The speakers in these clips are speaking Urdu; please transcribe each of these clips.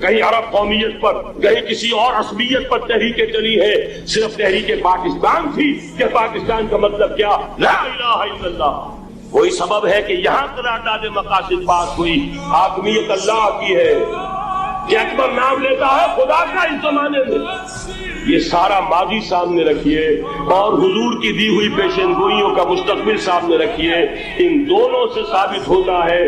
کہیں عرب قومیت پر، کہیں کسی اور عصبیت پر تحریکیں چلی ہیں، صرف تحریک پاکستان تھی کہ پاکستان کا مطلب کیا؟ لا الہ الا اللہ۔ وہی سبب ہے کہ یہاں قرارداد مقاصد پاس ہوئی، حاکمیت اللہ کی ہے کہ اکبر نام لیتا ہے خدا کا اس زمانے میں۔ یہ سارا ماضی سامنے رکھیے اور حضور کی دی ہوئی پیشن گوئیوں کا مستقبل سامنے رکھیے، ان دونوں سے ثابت ہوتا ہے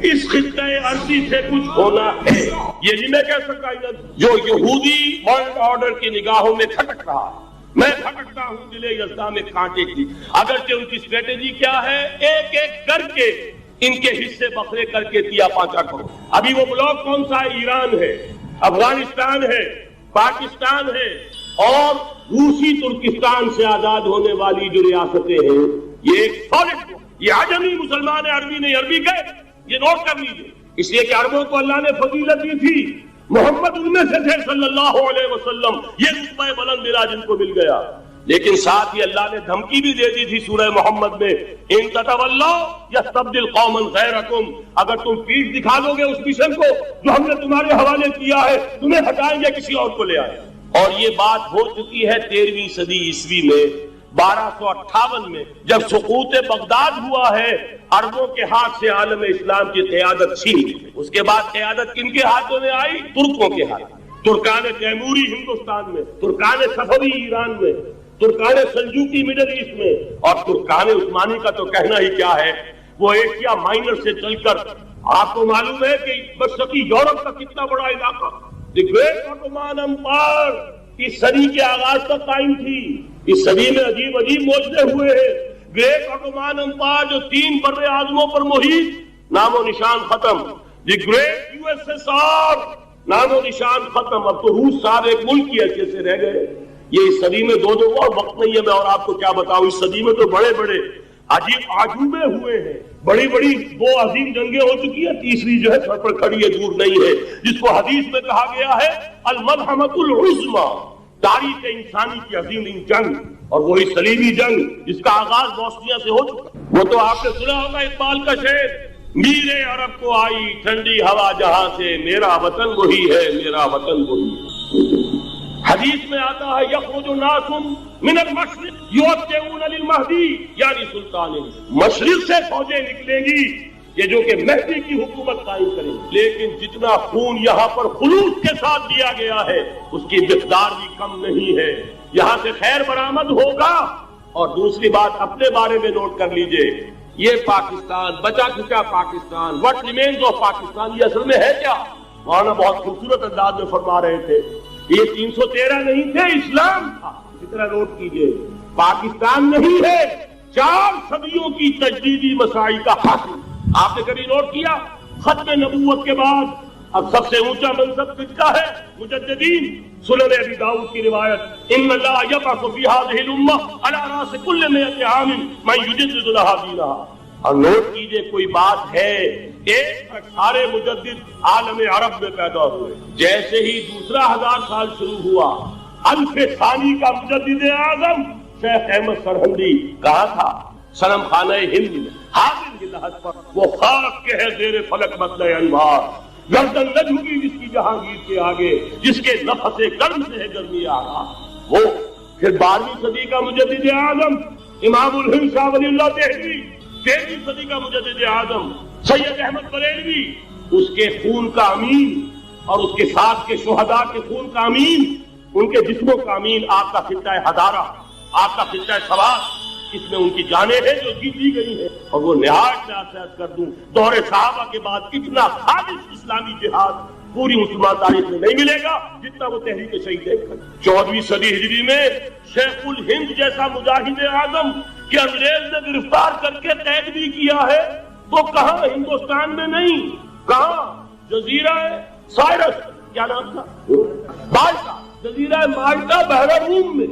اس خطۂ ارضی سے کچھ ہونا ہے۔ یہ نہیں میں کہہ سکتا جو یہودی ورلڈ آرڈر کی نگاہوں میں کھٹک رہا، میں کھٹکتا ہوں دل یزداں میں کانٹے کی، اگرچہ ان کی اسٹریٹجی کیا ہے؟ ایک ایک کر کے ان کے حصے بکھرے کر کے تیا پانچا کرو۔ ابھی وہ بلاک کون سا ہے؟ ایران ہے، افغانستان ہے، پاکستان ہے اور روسی ترکستان سے آزاد ہونے والی جو ریاستیں ہیں، یہ ایک سالڈ، یہ عجمی مسلمان ہے، عربی نہیں، عربی گئے، یہ نوٹ کر لیجیے، اس لیے کہ عربوں کو اللہ نے فضیلت دی تھی، محمد ان میں سے تھے صلی اللہ علیہ وسلم، یہ رتبہ بلند ملا جن کو مل گیا۔ لیکن ساتھ ہی اللہ نے دھمکی بھی دے دی تھی سورہ محمد میں، ان تتولوا یستبدل قوما غیرکم، اگر تم پیٹھ دکھا دو گے اس مشن کو جو ہم نے تمہارے حوالے کیا ہے، تمہیں ہٹائیں گے، کسی اور کو لے آئے۔ اور یہ بات ہو چکی ہے 13ویں صدی عیسوی میں، 1258 میں جب سقوط بغداد ہوا ہے، عربوں کے ہاتھ سے عالم اسلام کی قیادت چھین لی۔ اس کے بعد قیادت کن کے ہاتھوں میں آئی؟ ترکوں کے ہاتھ، ترکان تیموری ہندوستان میں، ترکان صفوی ایران میں، ترکان سلجوقی مڈل ایسٹ میں، اور ترکان عثمانی کا تو کہنا ہی کیا ہے، وہ ایشیا مائنر سے چل کر آپ کو معلوم ہے کہ مشرقی یورپ کا کتنا بڑا علاقہ، دی گریٹ آٹومان امپائر اس صدی کے آغاز تک قائم تھی۔ اس صدی میں عجیب عجیب معجزے ہوئے ہیں۔ گریٹ آٹومان امپائر جو 3 بر اعظموں پر محیط، نام و نشان ختم۔ The great U S S R, نام و نشان ختم۔ اب تو روس صاحب ایک ملک کی حیثیت سے رہ گئے۔ یہ اس صدی میں دو اور وقت نہیں ہے میں اور آپ کو کیا بتاؤں، اس صدی میں تو بڑے بڑے عجیب عجوبے ہوئے ہیں، بڑی بڑی 2 عظیم جنگیں ہو چکی ہیں، تیسری جو ہے سر پر کھڑی ہے، دور نہیں ہے، جس کو حدیث میں کہا گیا ہے الملحمۃ العظمی، تاریخ انسانی کی عظیم جنگ، اور وہی صلیبی جنگ جس کا آغاز بوسنیا سے ہو چکا۔ وہ تو آپ نے سنا ہوگا اقبال کا شعر، میرے عرب کو آئی ٹھنڈی ہوا جہاں سے، میرا وطن وہی ہے، میرا وطن وہی ہے۔ حدیث میں آتا ہے یخرج ناس من المشرق یؤتون للمہدی، یعنی سلطان مشرق سے فوجیں نکلیں گی یہ جو کہ مہدی کی حکومت قائم کریں گے، لیکن جتنا خون یہاں پر خلوص کے ساتھ دیا گیا ہے اس کی مقدار بھی کم نہیں ہے، یہاں سے خیر برآمد ہوگا۔ اور دوسری بات اپنے بارے میں نوٹ کر لیجئے، یہ پاکستان، بچا کھچا Pakistan, what remains of Pakistan, یہ اصل میں ہے کیا؟ مولانا بہت خوبصورت انداز میں فرما رہے تھے، یہ 313 نہیں تھے، اسلام تھا، اسی طرح نوٹ کیجئے، پاکستان نہیں ہے، 4 صدیوں کی تجدیدی مساعی کا حاصل۔ آپ نے کبھی نوٹ کیا ختم نبوت کے بعد اب سب سے اونچا منصب کس کا ہے؟ مجددین۔ سنن ابی داؤد کی روایت، ان اللہ یبعث فی هذه الامہ علی راس کل 100 عام من یجدد لها دینها۔ اور نوٹ کیجئے کوئی بات ہے، ایک سارے مجدد عالم عرب میں پیدا ہوئے، جیسے ہی دوسرا 1000 سال شروع ہوا، الف ثانی کا مجدد اعظم شیخ احمد سرہندی کہاں تھا؟ صنم خانہ ہند میں، حاضر کی لحظ پر، وہ خاک کے ہے زیر فلک مطلع انوار، گردن نہ جھکی جس کی جہانگیر کے آگے، جس کے نفس گرم سے ہے گرمی آگا۔ وہ پھر 12ویں صدی کا مجدد اعظم امام الہند شاہ ولی اللہ دہلوی، 13ویں صدی کا مجدد اعظم سید احمد بریلوی، اس کے خون کا امین اور اس کے ساتھ کے شہداء کے خون کا امین، ان کے جسموں کا امین آپ کا خطہ ہدارہ، آپ کا خطہ سوات، اس میں ان کی جانیں ہیں جو جیتی گئی ہیں۔ اور وہ نہایت ناصحت کر دوں، دور صحابہ کے بعد اتنا خالص اسلامی جہاد پوری مسلمان تاریخ میں نہیں ملے گا جتنا وہ تحریک شہید دیکھ کر۔ 14ویں صدی ہجری میں شیخ الہند جیسا مجاہد اعظم کہ انگریز نے گرفتار کر کے قید بھی کیا ہے، تو کہاں ہندوستان میں نہیں، کہاں جزیرہ سائرس، کیا نام تھا؟ مالٹا، جزیرہ مالٹا بحر روم میں۔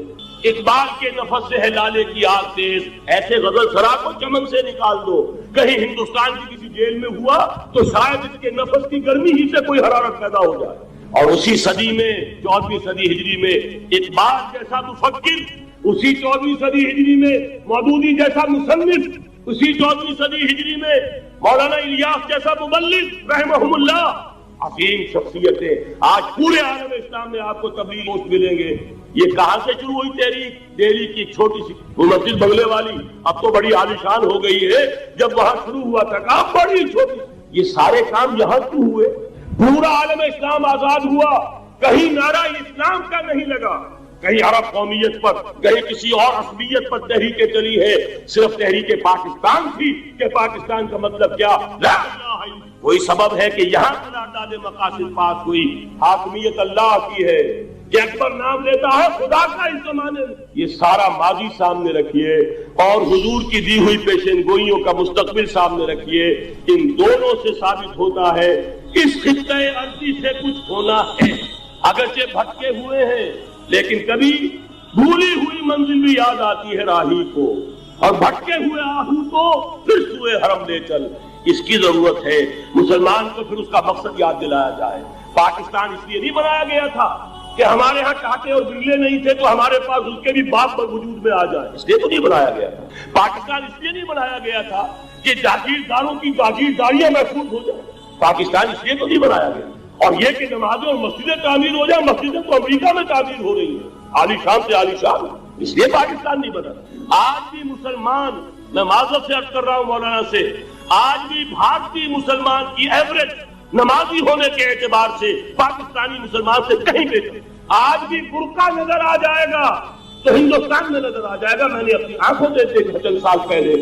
اقبال کے نفس سے ہے لالے کی آگ تیز، ایسے غزل سرا کو چمن سے نکال دو، کہیں ہندوستان کی کسی جیل میں ہوا تو شاید اس کے نفس کی گرمی ہی سے کوئی حرارت پیدا ہو جائے۔ اور اسی صدی میں 14ویں صدی ہجری میں اقبال جیسا مفکر، اسی 14ویں صدی ہجری میں مودودی جیسا مصنف، اسی 14ویں صدی ہجری میں مولانا الیاس جیسا مبلغ رحمہم اللہ، عظیم شخصیتیں آج پورے عالم اسلام میں آپ کو تبلیغ گوش ملیں گے. یہ کہاں سے شروع ہوئی تحریک؟ دہلی کی چھوٹی سی مسجد بنگلے والی اب تو بڑی عالیشان ہو گئی ہے. جب وہاں شروع ہوا تھا کام بڑی چھوٹی. یہ سارے کام یہاں کیوں ہوئے؟ پورا عالم اسلام آزاد ہوا، کہیں نعرہ اسلام کا نہیں لگا، کہیں عرب قومیت پر، کہیں کسی اور عصبیت پر تحریکیں چلی ہے. صرف تحریک پاکستان تھی کہ پاکستان کا مطلب کیا؟ لا الہ الا اللہ. وہی سبب ہے کہ یہاں قرارداد مقاصد پاس ہوئی. حاکمیت اللہ کی ہے کہ اکبر نام لیتا ہے خدا کا اس زمانے میں. یہ سارا ماضی سامنے رکھیے اور حضور کی دی ہوئی پیشین گوئیوں کا مستقبل سامنے رکھیے. ان دونوں سے ثابت ہوتا ہے اس خطہ ارضی سے کچھ ہونا ہے. اگرچہ بھٹکے ہوئے ہیں لیکن کبھی بھولی ہوئی منزل بھی یاد آتی ہے راہی کو، اور بھٹکے ہوئے آہو کو پھر سوئے حرم لے چل. اس کی ضرورت ہے مسلمان کو پھر اس کا مقصد یاد دلایا جائے. پاکستان اس لیے نہیں بنایا گیا تھا کہ ہمارے ہاں کانٹے اور بجلے نہیں تھے تو ہمارے پاس اس کے بھی باپ وجود میں آ جائے، اس لیے تو نہیں بنایا گیا تھا. پاکستان اس لیے نہیں بنایا گیا تھا کہ جاگیرداروں کی جاگیرداریاں محفوظ ہو جائیں. پاکستان اس لیے تو نہیں بنایا گیا. اور یہ کہ نمازیں اور مسجدیں تعمیر ہو جائیں، مسجدیں تو امریکہ میں تعمیر ہو رہی ہیں عالی شان سے عالی شان، اس لیے پاکستان نہیں بنا. آج بھی مسلمان، میں معذرت سے عرض کر رہا ہوں مولانا سے، آج بھی بھارتی مسلمان کی ایوریج نمازی ہونے کے اعتبار سے پاکستانی مسلمان سے کہیں بہتر. آج بھی برقع نظر آ جائے گا تو ہندوستان میں نظر آ جائے گا. میں نے اپنی آنکھوں سے دیکھا چند سال پہلے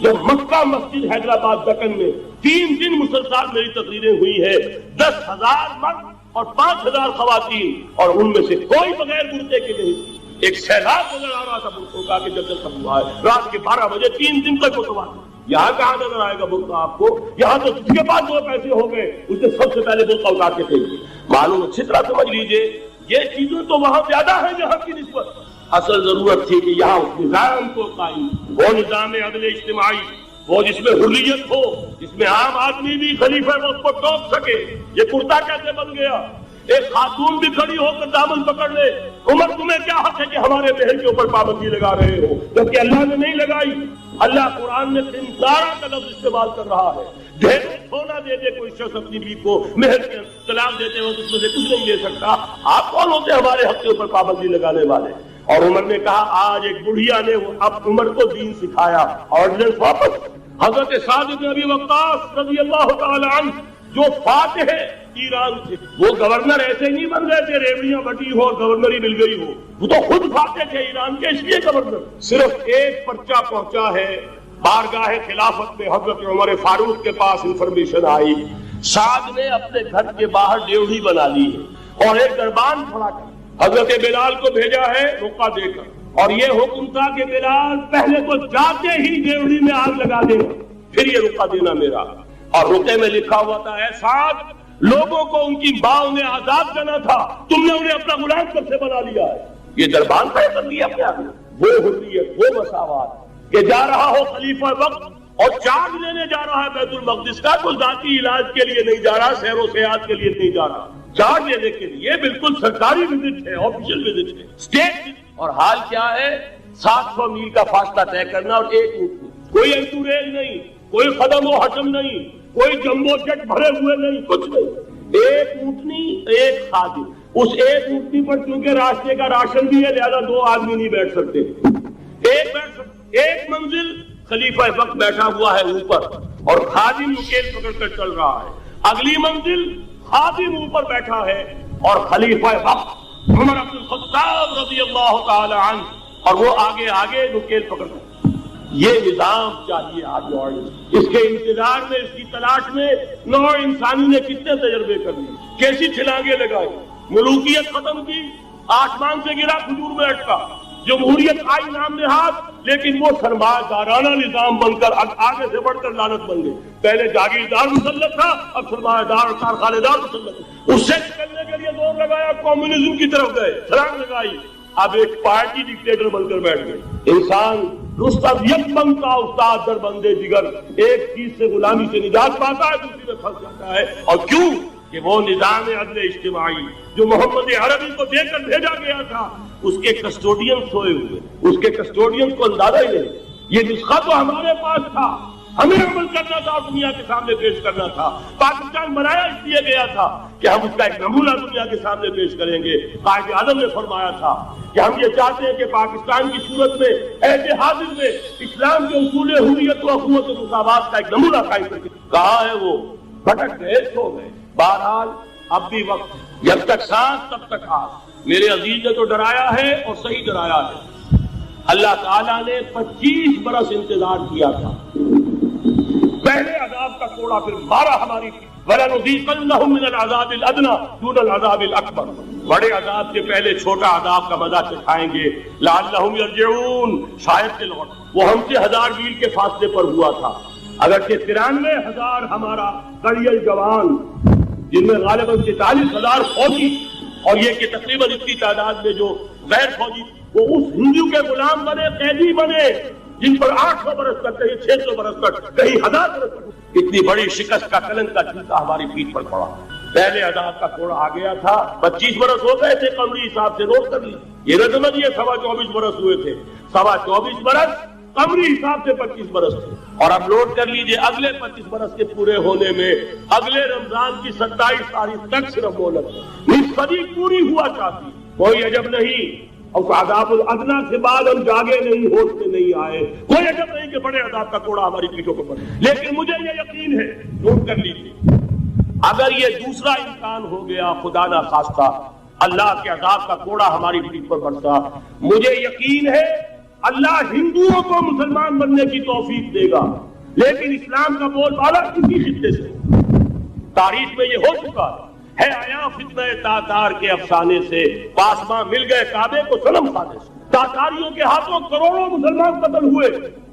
جب مکہ مسجد حیدرآباد دکن میں 3 دن مسلسل میری تقریریں ہوئی ہے، 10,000 مرد اور 5,000 خواتین، اور ان میں سے کوئی بغیر برقعے کے نہیں. ایک سیلاب نظر آ رہا تھا برقعوں کا کہ جب تک ختم ہوا ہے رات کے 12 بجے 3 دن تک متوا. یہاں کہاں نظر آئے گا برقع آپ کو؟ یہاں تو جس کے پاس 2 پیسے ہو گئے اس نے سب سے پہلے برقع اتار کے پھینک دیا. معلوم اچھی طرح سمجھ لیجئے یہ چیزیں تو وہاں زیادہ ہیں جہاں کی نسبت. اصل ضرورت تھی کہ یہاں اس نظام کو قائم، وہ نظام عدل اجتماعی، وہ جس میں حریت ہو، جس میں عام آدمی بھی خلیفہ وقت کو ٹوک سکے. یہ کرتا کیسے بن گیا؟ ایک خاتون بھی کھڑی ہو کر دامن پکڑ لے، عمر تمہیں کیا حق ہے کہ ہمارے بہن کے اوپر پابندی لگا رہے ہو؟ جبکہ اللہ نے نہیں لگائی. اللہ قرآن میں خنزارہ کا لفظ استعمال کر رہا ہے. ڈھیر سونا دے دے کوئی شخص اپنی بیوی کو مہر کے طلاق دیتے وقت اس میں سے کچھ نہیں لے سکتا. آپ کون ہوتے ہمارے حق کے اوپر پابندی لگانے والے؟ اور عمر نے کہا آج ایک بڑھیا نے اب عمر کو دین سکھایا. آرڈیننس واپس. حضرت سعد بن ابی وقاص رضی اللہ تعالی عنہ جو فاتح ایران تھے، وہ گورنر ایسے نہیں بن گئے تھے ریوڑیاں بٹی ہو اور گورنری مل گئی ہو. وہ تو خود فاتح تھے ایران کے، اس لیے گورنر. صرف ایک پرچہ پہنچا ہے بارگاہ خلافت میں، حضرت عمر فاروق کے پاس انفارمیشن آئی سعد نے اپنے گھر کے باہر ڈیوڑی بنا لی ہے اور ایک دربان کھڑا کر حضرت بلال کو بھیجا ہے رقعہ دے کر. اور یہ حکم تھا کہ بلال پہلے تو جاتے ہی ڈیوڑی میں آگ لگا دینا، پھر یہ رقعہ دینا میرا. اور رقعے میں لکھا ہوا تھا اے سعد، لوگوں کو ان کی باؤں نے آزاد کرنا تھا، تم نے انہیں اپنا غلام کب سے بنا لیا ہے. یہ دربان طے کر لیا اپنے آپ. وہ حریت، وہ مساوات کہ جا رہا ہو خلیفہ وقت اور چارج لینے جا رہا ہے بیت المقدس کا، کوئی ذاتی علاج کے لیے نہیں جا رہا، سیر و سیاحت کے لیے نہیں جا رہا، چارج لینے کے لیے. بالکل سرکاری وزٹ ہے، آفیشل وزٹ ہے، اسٹیٹ. اور حال کیا ہے؟ 700 میل کا فاصلہ طے کرنا اور ایک اونٹ، کوئی انٹوریج نہیں، کوئی قدم و حجم نہیں، کوئی جمبو جٹ بھرے ہوئے نہیں، کچھ نہیں. ایک اونٹنی، ایک خادم. اس ایک اونٹنی پر چونکہ راستے کا راشن بھی ہے لہذا 2 آدمی نہیں بیٹھ سکتے، ایک بیٹھ سکتے. ایک منزل خلیفہ وقت بیٹھا ہوا ہے اوپر اور خادم نکیل پکڑ کر چل رہا ہے. اگلی منزل خادم اوپر بیٹھا ہے اور خلیفہ وقت عمر بن الخطاب رضی اللہ تعالی عنہ اور وہ آگے آگے نکیل پکڑ کر. یہ نظام چاہیے آج. اور اس کے انتظار میں، اس کی تلاش میں نوع انسانی نے کتنے تجربے کر لیے، کیسی چھلانگیں لگائی. ملوکیت ختم کی، آسمان سے گرا کھجور میں اٹکا. جمہوریت آئی نام نہاد، لیکن وہ سرمایہ دارانہ نظام بن کر آگے سے بڑھ کر لعنت بن گئے. پہلے جاگیردار مسلط تھا، اب سرمایہ دار اور کارخانے دار مسلط. اس سے نکلنے کے لیے زور لگایا، کمیونزم کی طرف گئے، چھلانگ لگائی، اب ایک پارٹی ڈکٹیٹر بن کر بیٹھ گئے. انسان رستم یک بنتا استاد در بندے جگر، ایک چیز سے غلامی سے نجات پاتا ہے، دوسری میں پھنس جاتا ہے. اور کیوں؟ کہ وہ نظام عدل اجتماعی جو محمد عربی کو دے کر بھیجا گیا تھا، اس کے کسٹوڈین سوئے ہوئے، اس کے کسٹوڈین کو اندازہ ہی نہیں. یہ نسخہ تو ہمارے پاس تھا، ہمیں عمل کرنا تھا اور دنیا کے سامنے پیش کرنا تھا. پاکستان بنایا اس لیے گیا تھا کہ ہم اس کا ایک نمونہ دنیا کے سامنے پیش کریں گے. قائد اعظم نے فرمایا تھا کہ ہم یہ چاہتے ہیں کہ پاکستان کی صورت میں عہد حاضر میں اسلام کے اصول حریت و اخوت و مساوات کا ایک نمونہ قائم کر کے کہا ہے. وہ بھٹک گئے، سو گئے. بہرحال اب بھی وقت، جب تک سانس تب تک آس. میرے عزیز نے تو ڈرایا ہے اور صحیح ڈرایا ہے. اللہ تعالیٰ نے 25 برس انتظار کیا تھا. پہلے عذاب کا کوڑا، پھر 12 ہماری تھی. وَلَنُذِيقَنَّهُم مِّنَ الْعَذَابِ الْأَدْنَىٰ دُونَ الْعَذَابِ الْأَكْبَرِ. بڑے عذاب کے پہلے چھوٹا عذاب کا مزہ چکھائیں گے. لَعَلَّهُمْ يَرْجِعُونَ، شاید کہ لوٹ. وہ ہم سے 1000 میل کے فاصلے پر ہوا تھا، اگرچہ 93,000 ہمارا قریل جوان، جن میں غالباً 43,000 فوجی، اور یہ کہ تقریباً اتنی تعداد میں جو غیر فوجی وہ اس ہندو کے غلام بنے، قیدی بنے، جن پر 800 برس تک، کہیں 600 برس تک، کہیں 1000 برس تک اتنی بڑی شکست کا کلنک کا چھلکا ہماری پیٹھ پر پڑا. پہلے عذاب کا کوڑا آ گیا تھا. 25 برس ہو گئے تھے قمری حساب سے، نوٹ کر لی. یہ نہ سمجھیے 24.25 برس ہوئے تھے. 24.25 برس قمری حساب سے 25 برس تھے. اور اب نوٹ کر لیجئے اگلے 25 برس کے پورے ہونے میں اگلے رمضان کی 27 تاریخ تک صرف مہلت. نصف صدی پوری ہوا چاہتی. کوئی عجب نہیں اور عذاب الادنا کے بعد ہم جاگے نہیں، ہوش میں نہیں آئے. کوئی عجب نہیں کہ بڑے عذاب کا کوڑا ہماری پیٹھوں پر پڑے. لیکن مجھے یہ یقین ہے، نوٹ کر لیجیے، اگر یہ دوسرا امکان ہو گیا، خدا نہ خواستہ اللہ کے عذاب کا کوڑا ہماری پیٹھ پر پڑتا، مجھے یقین ہے اللہ ہندوؤں کو مسلمان بننے کی توفیق دے گا. لیکن اسلام کا بول بالا کسی خطے سے تاریخ میں یہ ہو چکا ہے. آیا فتنہ تاتار کے افسانے سے، پاسماں مل گئے کعبے کو صنم خانے سے. تاتاریوں کے ہاتھوں کروڑوں مسلمان قتل ہوئے،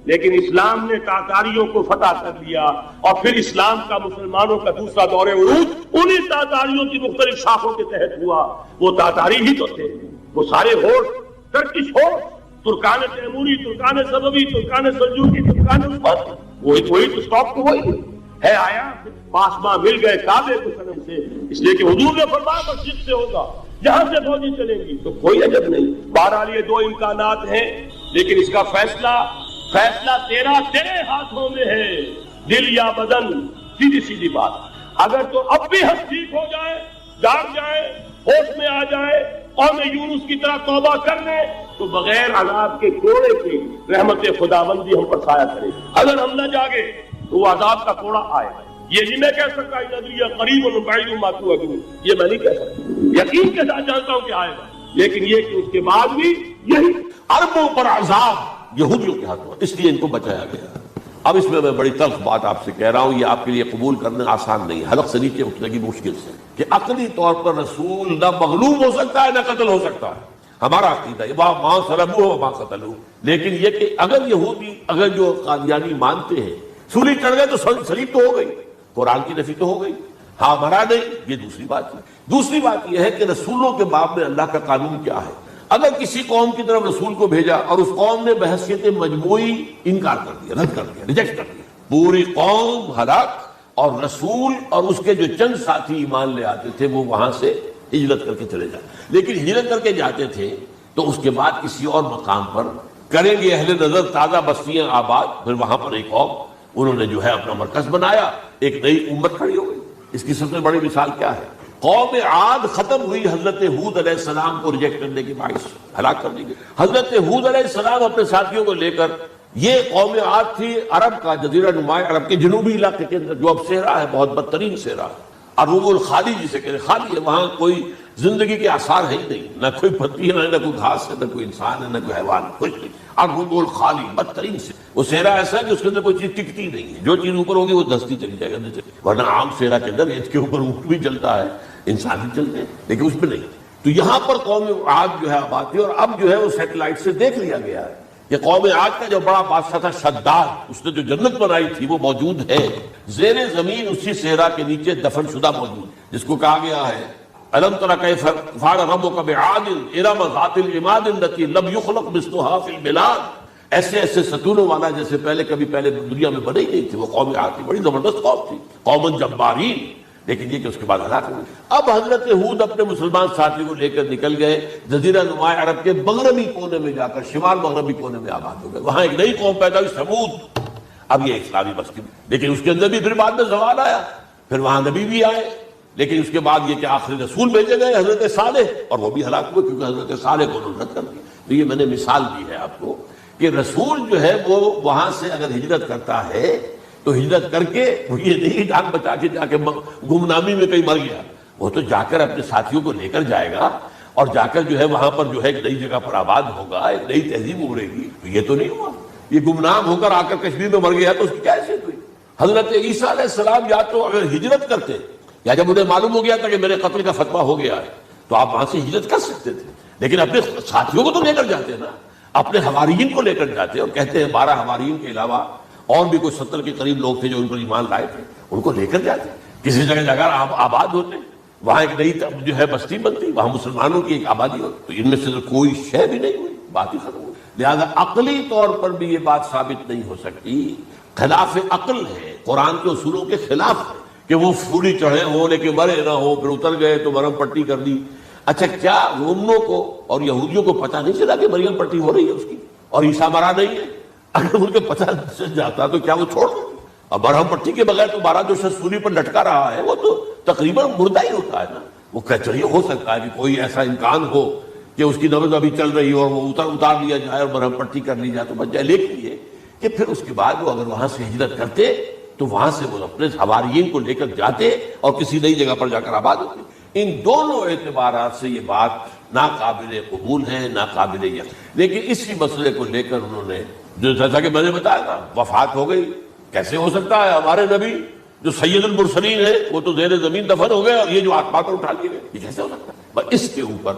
لیکن اسلام نے تاتاریوں کو فتح کر لیا. اور پھر اسلام کا مسلمانوں کا دوسرا دور عروج انہی تاتاریوں کی مختلف شاخوں کے تحت ہوا. وہ تاتاری ہی تو تھے، وہ سارے ہوش، ٹرکش ہوش، ترکان تیموری، Terken سبوی، Terken Seljuqi, Terken Usmani, وہی تو اسٹاپ تو وہی ہے. آیا پاسماں مل گئے کعبے کو صنم سے، اس لیے کہ حضور نے فرمایا مسجد سے ہوگا، جہاں سے فوجی چلیں گی. تو کوئی عجب نہیں. بہرحال یہ 2 امکانات ہیں، لیکن اس کا فیصلہ تیرے ہاتھوں میں ہے، دل یا بدن. سیدھی سیدھی بات. اگر تو اب بھی ہم ٹھیک ہو جائے، جاگ جائے، ہوش میں آ جائے، قوم یونس کی طرح توبہ کر لے، تو بغیر عذاب کے کوڑے کی رحمت خداوندی ہم پر سایہ کرے. اگر ہم نہ جاگے تو وہ عذاب کا کوڑا آئے. یہ نہیں میں کہہ سکتا نظریہ قریب بعید ما توعدون، یہ میں نہیں کہہ سکتا. یقین کے ساتھ جانتا ہوں کہ آئے گا، لیکن یہ کہ اس کے بعد بھی یہی عربوں پر عذاب یہودیوں کے ہاتھوں، اس لیے ان کو بچایا گیا. اب اس میں بڑی تلخ بات آپ سے کہہ رہا ہوں، یہ آپ کے لیے قبول کرنا آسان نہیں، حلق سے نیچے اٹھنے کی مشکل سے، کہ عقلی طور پر رسول نہ مغلوب ہو سکتا ہے نہ قتل ہو سکتا ہے. ہمارا عقیدہ ہے ماں صلبوہ وما قتلوہ. لیکن یہ کہ اگر یہودی، اگر جو قادیانی مانتے ہیں سولی چڑھ گئے تو صلیب تو ہو گئی، قرآن کی نفی تو ہو گئی. ہاں مرا نہیں، یہ دوسری بات ہے. دوسری بات یہ ہے کہ رسولوں کے باب میں اللہ کا قانون کیا ہے. اگر کسی قوم کی طرف رسول کو بھیجا اور اس قوم نے بحثیت مجموعی انکار کر دیا، رد کر دیا، ریجیکٹ کر دیا، پوری قوم ہلاک، اور رسول اور اس کے جو چند ساتھی ایمان لے آتے تھے وہ وہاں سے ہجرت کر کے چلے جاتے. لیکن ہجرت کر کے جاتے تھے تو اس کے بعد کسی اور مقام پر کریں گے اہل نظر تازہ بستیاں آباد. پھر وہاں پر ایک قوم انہوں نے جو ہے اپنا مرکز بنایا، ایک نئی امت کھڑی ہو گئی. اس کی سب سے بڑی مثال کیا ہے؟ قوم عاد ختم ہوئی حضرت ہود علیہ السلام کو ریجیکٹ کرنے کی باعث ہلاک کر دی گئی. حضرت ہود علیہ السلام اپنے ساتھیوں کو لے کر، یہ قوم عاد تھی عرب کا جزیرہ نما عرب کے جنوبی علاقے کے اندر، جو اب صحرا ہے، بہت بدترین صحرا، عروب الخالی جسے کہتے ہیں، خالی ہے، وہاں کوئی زندگی کے آثار ہے ہی نہیں، نہ کوئی پتی ہے، نہ کوئی گھاس ہے، نہ کوئی انسان ہے، نہ کوئی حیوان، کچھ نہیں. عروب الخالی بدترین سے وہ صحرا ایسا ہے کہ اس کے اندر کوئی چیز ٹکتی نہیں ہے، جو چیز اوپر ہوگی وہ دھستی چلی جائے گا. ورنہ عام صحرا کے اندر اس کے اوپر اونٹ بھی چلتا ہے، انسان بھی چلتے ہیں، لیکن اس میں نہیں. تو یہاں پر قوم عاد جو ہے آباد تھی، اور اب جو ہے وہ سیٹلائٹ سے دیکھ لیا گیا ہے کہ قوم عاد کا جو بڑا بادشاہ تھا شداد، اس نے جو جنت بنائی تھی وہ موجود ہے زیر زمین، اسی صحرا کے نیچے دفن شدہ موجود، جس کو کہا گیا ہے الم تر کیف فعل ربک بعاد ارم ذات العماد التي لم يخلق مثلها في البلاد. ایسے ایسے ستونوں والا جیسے پہلے دنیا میں بنے ہی نہیں تھے. وہ قوم عاد تھی، بڑی زبردست قوم تھی، قوم جبارین. لیکن یہ کہ اس کے بعد ہلاک ہوئی. اب حضرت ہود اپنے مسلمان ساتھی کو لے کر نکل گئے جزیرہ نما عرب کے مغربی کونے میں جا کر، شمال مغربی کونے میں آباد ہو گئے. وہاں ایک نئی قوم پیدا ہوئی، ثمود. اب یہ اسلامی بستی، لیکن اس کے اندر بھی پھر بعد میں زوال آیا، پھر وہاں نبی بھی آئے، لیکن اس کے بعد یہ کہ آخری رسول بھیجے گئے حضرت صالح، اور وہ بھی ہلاک ہوئے کیونکہ حضرت صالح کو رد کر دیا۔ تو یہ میں نے مثال دی ہے آپ کو کہ رسول جو ہے وہ وہاں سے اگر ہجرت کرتا ہے تو ہجرت کر کے وہ یہ نہیں جان بچا کے جا کے گمنامی میں کہیں مر گیا، وہ تو جا کر اپنے ساتھیوں کو لے کر جائے گا اور جا کر جو ہے وہاں پر جو ہے ایک نئی جگہ پر آباد ہوگا، ایک نئی تہذیب ابھرے گی۔ تو یہ تو نہیں ہوا، یہ گمنام ہو کر آ کر کشمیر میں مر گیا تو اس کی کیا حیثیت ہوئی؟ حضرت عیسیٰ علیہ السلام یا تو اگر ہجرت کرتے یا جب انہیں معلوم ہو گیا تھا کہ میرے قتل کا فتویٰ ہو گیا ہے تو آپ وہاں سے ہجرت کر سکتے تھے، لیکن اپنے ساتھیوں کو تو لے کر جاتے نا، اپنے حواریین کو لے کر جاتے، اور کہتے ہیں 12 حواریین کے علاوہ اور بھی کوئی 70 کے قریب لوگ تھے جو ان پر ایمان لائے تھے، ان کو لے کر جاتے، کسی جگہ آپ آباد ہوتے، وہاں ایک نئی جو ہے بستی بنتی، وہاں مسلمانوں کی ایک آبادی ہوتی، تو ان میں سے کوئی شے بھی نہیں ہوئی، بات ہی ختم ہوئی۔ لہذا عقلی طور پر بھی یہ بات ثابت نہیں ہو سکتی، خلاف عقل ہے، قرآن کے اصولوں کے خلاف ہے کہ وہ پھولی چڑھے ہوں لیکن مرے نہ ہو، پھر اتر گئے تو مرم پٹی کر دی۔ اچھا کیا رومنوں کو اور یہودیوں کو پتہ نہیں چلا کہ مریم پٹی ہو رہی ہے اس کی اور عیسیٰ مرا نہیں ہے؟ اگر ان کو پتہ چل جاتا تو کیا وہ چھوڑ دیں؟ اب مرہم پٹی کے بغیر تو 12 جو شخص سولی پر لٹکا رہا ہے وہ تو تقریباً مردہ ہی ہوتا ہے نا۔ وہ چلیے ہو سکتا ہے کہ کوئی ایسا امکان ہو کہ اس کی نبض ابھی چل رہی ہو اور وہ اتار لیا جائے اور مرہم پٹی کر لی جائے تو بچ جائے، لیکن یہ کہ پھر اس کے بعد وہ اگر وہاں سے ہجرت کرتے تو وہاں سے وہ اپنے حواریین کو لے کر جاتے اور کسی نئی جگہ پر جا کر آباد ہوتے۔ ان دونوں اعتبارات سے یہ بات ناقابل قبول ہے، ناقابل یقین۔ لیکن اسی مسئلے کو لے کر انہوں نے جو جیسا کہ میں نے بتایا تھا وفات ہو گئی، کیسے ہو سکتا ہے؟ ہمارے نبی جو سید المرسلین ہے وہ تو زیر زمین دفن ہو گئے اور یہ جو آسمان پر اٹھا لیے گئے، یہ کیسے ہو سکتا ہے؟ بس اس کے اوپر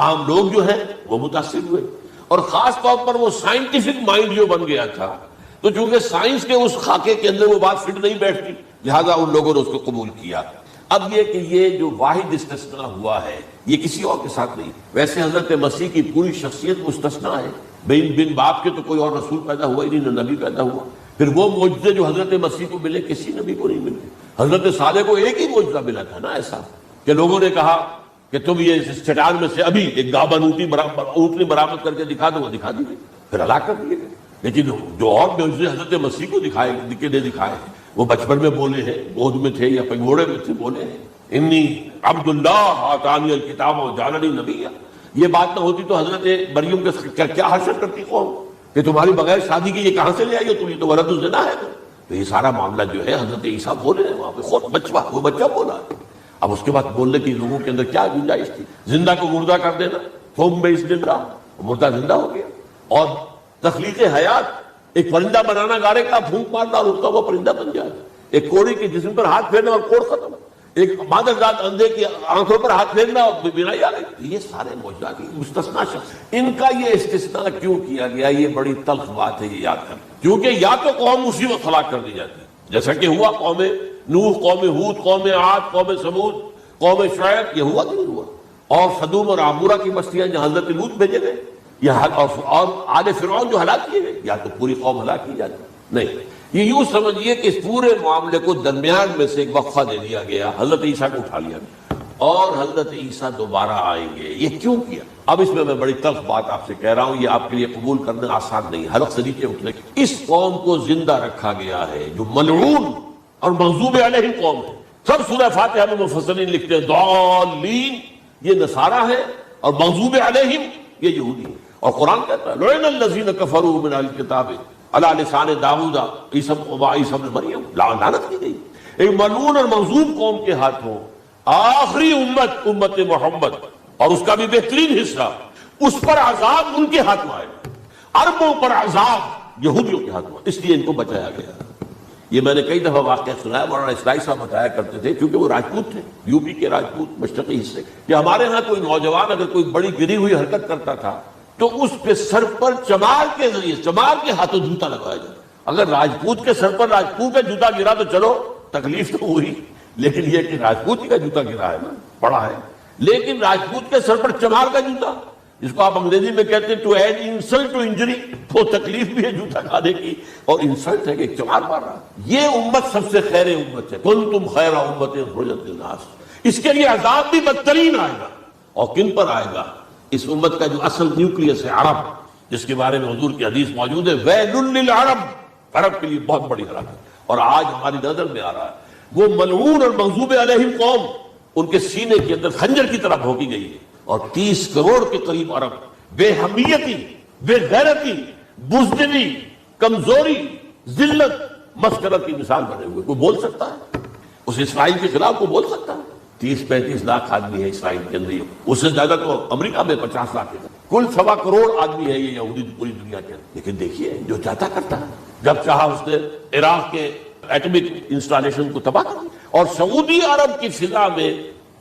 عام لوگ جو ہیں وہ متاثر ہوئے، اور خاص طور پر وہ سائنٹیفک مائنڈ جو بن گیا تھا، تو چونکہ سائنس کے اس خاکے کے اندر وہ بات فٹ نہیں بیٹھتی، لہذا ان لوگوں نے اس کو قبول کیا۔ اب یہ کہ یہ جو واحد استثناء ہوا ہے یہ کسی اور کے ساتھ نہیں، ویسے حضرت مسیح کی پوری شخصیت مستثنیٰ ہے، بن باپ کے تو کوئی اور رسول پیدا ہوا ہی نہیں، نہ نبی پیدا ہوا۔ پھر وہ معجزے جو حضرت مسیح کو ملے کسی نبی کو نہیں ملے۔ حضرت صالح کو ایک ہی معجزہ ملا تھا نا ایسا کہ لوگوں نے کہا کہ تم یہ اس چٹان میں سے ابھی ایک گابن اونٹنی برآمد کر کے دکھا دو، وہ دکھا دی گئی، پھر ہلاک کر دیے گئے۔ لیکن جو اور معجزے حضرت مسیح کو دکھائے وہ بچپن میں بولے ہیں، گود میں تھے یا پگوڑے میں تھے، بولے ہیں انی عبد اللہ آتانی الکتاب وجعلنی نبیا۔ یہ بات نہ ہوتی تو حضرت مریم کے کیا حشر کرتی قوم کہ تمہاری بغیر شادی کی یہ کہاں سے لے آئی ہو تم، یہ تو ولد الزنا ہے۔ تو یہ سارا معاملہ جو ہے حضرت عیسیٰ بولے ہیں وہاں پہ، خود وہ بچہ بولا۔ اب اس کے بعد بولنے کی لوگوں کے اندر کیا گنجائش تھی؟ زندہ کو مردہ کر دینا، ثم بإذن اللہ، مردہ زندہ ہو گیا، اور تخلیق حیات، ایک پرندہ بنانا گارے کا، پھونک مارنا اور اس کا وہ پرندہ بن جائے، ایک کوڑی کے جسم پر ہاتھ پھیرنا اور کوڑ ختم، ایک مادر ذات اندھے کی آنکھوں پر ہاتھ پھیرنا اور بینائی آ گئی۔ یہ سارے معجزات مستثنیٰ شخص، ان کا یہ استثناء کیوں کیا گیا؟ یہ بڑی تلخ بات ہے، یہ یاد کر، کیونکہ یا تو قوم اسی وقت ہلاک کر دی جاتی ہے جیسا کہ ہوا قوم نوح، قوم ہود، قوم عاد، قوم ثمود، قوم شعیب، یہ ہوا کہ نہیں ہوا؟ اور صدوم اور عمورہ کی بستیاں جہاں حضرت لوط بھیجے گئے، اور آل فرعون جو ہلاک کیے گئے، یا تو پوری قوم ہلاک کی جاتی نہیں۔ یہ یوں سمجھیے کہ اس پورے معاملے کو درمیان میں سے ایک وقفہ دے دیا گیا، حضرت عیسیٰ کو اٹھا لیا گیا، اور حضرت عیسیٰ دوبارہ آئیں گے۔ یہ کیوں کیا؟ اب اس میں بڑی تلخ بات آپ سے کہہ رہا ہوں، یہ آپ کے لیے قبول کرنا آسان نہیں، حلق سے نیچے اٹھنے کی۔ اس قوم کو زندہ رکھا گیا ہے جو ملعون اور مغضوب علیہم قوم ہے۔ سب سورہ فاتحہ میں مفسرین لکھتے ہیں ضالین، یہ نصارہ ہے، اور مغضوب علیہم یہ یہودی ہے۔ اور قرآن کہتا ہے لعن الذین کفروا من اہل الکتاب علی لسان داؤد عیسی ابن مریم، لعنت کی گئی ایک ملعون اور مغضوب قوم کے ہاتھوں۔ آخری امت محمد، اور اس کا بھی بہترین حصہ، اس پر عذاب ان کے ہاتھوں آئے گا، عربوں پر عذاب یہودیوں کے ہاتھوں، اس لیے ان کو بچایا گیا۔ یہ میں نے کئی دفعہ واقعہ سنایا، مولانا اسلائی صاحب بتایا کرتے تھے، کیونکہ وہ راجپوت تھے، یو پی کے راجپوت مشرقی حصے، کہ ہمارے ہاں کوئی نوجوان اگر کوئی بڑی گری ہوئی حرکت کرتا تھا تو اس پہ سر پر چمار کے ذریعے، چمار کے ہاتھوں جوتا لگایا جاتا۔ اگر راجپوت کے سر پر راجپوت کا جوتا گرا تو چلو تکلیف تو ہوئی، لیکن یہ کہ راجپوت کا جوتا گرا ہے نا، پڑا ہے، لیکن راجپوت کے سر پر چمار کا جوتا، جس کو آپ انگریزی میں کہتے ہیں to add insult to injury, تو تکلیف بھی ہے جوتا کھانے کی، اور انسلٹ ہے کہ ایک چمار مار رہا۔ یہ امت سب سے خیر امت ہے، کنتم خیر امت اخرجت للناس۔ اس کے لیے عذاب بھی بدترین آئے گا، اور کن پر آئے گا؟ اس امت کا جو اصل نیوکلیس ہے عرب، جس کے بارے میں حضور کی حدیث موجود ہے ویل للعرب عرب کے لیے بہت بڑی ہلاکت، اور آج ہماری نظر میں آ رہا ہے وہ ملعون اور مغضوب علیہم قوم ان کے سینے کے اندر خنجر کی طرح بھونکی گئی ہے، اور 30 کروڑ کے قریب عرب بے حمیتی، بے غیرتی، بزدلی، کمزوری، ذلت، مسکرت کی مثال بنے ہوئے۔ کوئی بول سکتا ہے اس اسرائیل کے خلاف؟ کوئی بول سکتا ہے؟ 30-35 لاکھ آدمی ہے اسرائیل کے اندر، اس سے زیادہ تو امریکہ میں 50 لاکھ ہے، کل 1.25 کروڑ آدمی ہے یہ یہودی پوری دنیا کے اندر۔ لیکن دیکھیے جو چاہتا کرتا ہے، جب چاہا اس نے عراق کے ایٹمک انسٹالیشن کو تباہ کر دیا، اور سعودی عرب کی فضا میں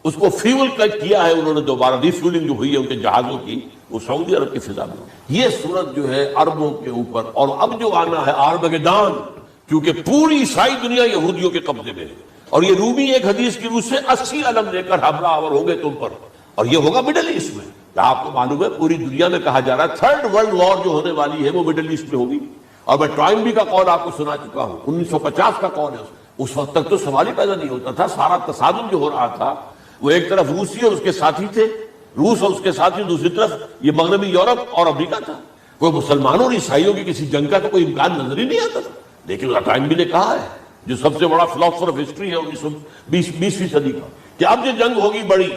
اس کو فیول کٹ کیا ہے انہوں نے، دوبارہ ری فیولنگ جو ہوئی ہے ان کے جہازوں کی، وہ سعودی عرب کی فضا میں۔ یہ صورت جو ہے عربوں کے اوپر، اور اب جو آنا ہے آرمگیدان، کیونکہ پوری عیسائی دنیا یہودیوں کے قبضے میں ہے، اور یہ رومی ایک حدیث کی روح سے 80 علم لے کر حملہ آور ہوں گے تم پر، اور یہ ہوگا مڈل ایسٹ میں۔ آپ کو معلوم ہے پوری دنیا میں کہا جا رہا ہے 3rd ورلڈ وار جو ہونے والی ہے وہ مڈل ایسٹ میں ہوگی، اور میں ٹوائنبی کا قول آپ کو سنا چکا ہوں، 1950 کا قول ہے۔ اس وقت تک تو سوال ہی پیدا نہیں ہوتا تھا، سارا تصادم جو ہو رہا تھا وہ ایک طرف روسی اور اس کے ساتھی تھے، روس اور اس کے ساتھی، دوسری طرف یہ مغربی یورپ اور امریکہ تھا۔ کوئی مسلمانوں اور عیسائیوں کی کسی جنگ کا تو کوئی امکان نظر ہی نہیں آتا تھا۔ لیکن ٹائنبی نے کہا ہے، جو سب سے بڑا فلاسفر آف ہسٹری ہے 20ویں صدی کا، کہ اب جو جنگ ہوگی بڑی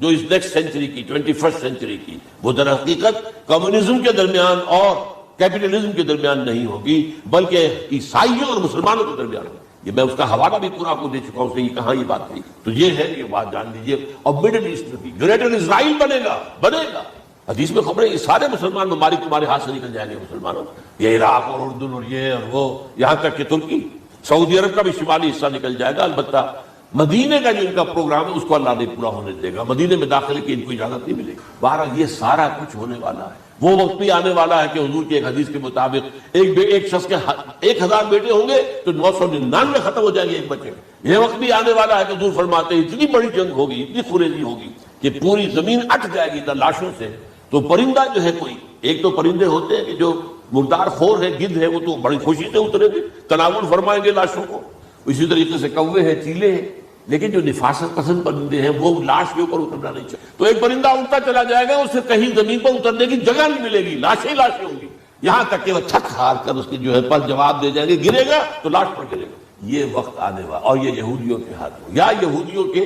جو اس نیکسٹ سینچری کی، 21 سینچری کی، وہ در حقیقت کمیونزم کے درمیان اور کیپٹلزم کے درمیان نہیں ہوگی، بلکہ عیسائیوں اور مسلمانوں کے درمیان ہوگی۔ یہ میں اس کا حوالہ بھی پورا آپ کو دے چکا ہوں، یہ کہاں یہ بات تھی، تو یہ ہے یہ بات جان لیجیے۔ اور مڈل ایسٹ میں گریٹر اسرائیل بنے گا۔ حدیث میں خبریں، یہ سارے مسلمان ممالک تمہارے ہاتھ سے نکل جائیں گے مسلمانوں، یہ عراق اور اردن اور یہ اور وہ، یہاں تک کہ ترکی، سعودی عرب کا بھی شمالی حصہ نکل جائے گا۔ البتہ مدینے کا جو ان کا پروگرام ہے اس کو اللہ نہیں پورا ہونے دے گا، مدینے میں داخلے کی ان کو اجازت نہیں ملے گی۔ بہرحال یہ سارا کچھ ہونے والا ہے۔ وہ وقت بھی آنے والا ہے کہ حضور کی ایک حدیث کے مطابق ایک شخص کے 1000 بیٹے ہوں گے تو 999 ختم ہو جائیں گے ایک بچے۔ یہ وقت بھی آنے والا ہے کہ حضور فرماتے ہیں اتنی بڑی جنگ ہوگی، اتنی خریدی ہوگی کہ پوری زمین اٹ جائے گی لاشوں سے۔ تو پرندہ جو ہے کوئی، ایک تو پرندے ہوتے ہیں کہ جو مردار خور ہے، گدھ ہے، وہ تو بڑی خوشی سے اترے گے، تناول فرمائیں گے لاشوں کو۔ اسی طریقے سے کوے ہیں، چیلے ہیں، لیکن جو نفاست پسند پرندے ہیں وہ لاش کے اوپر اترنا نہیں چاہتے۔ تو ایک پرندہ اڑتا چلا جائے گا، اسے کہیں زمین پر اترنے کی جگہ نہیں ملے گی، لاشیں لاشیں ہوں گی، یہاں تک کہ وہ تھک ہار کر اس کے جو ہے پر جواب دے جائیں گے، گرے گا تو لاش پر گرے گا۔ یہ وقت آنے والا، اور یہ یہودیوں کے ہاتھ میں، یا یہودیوں کے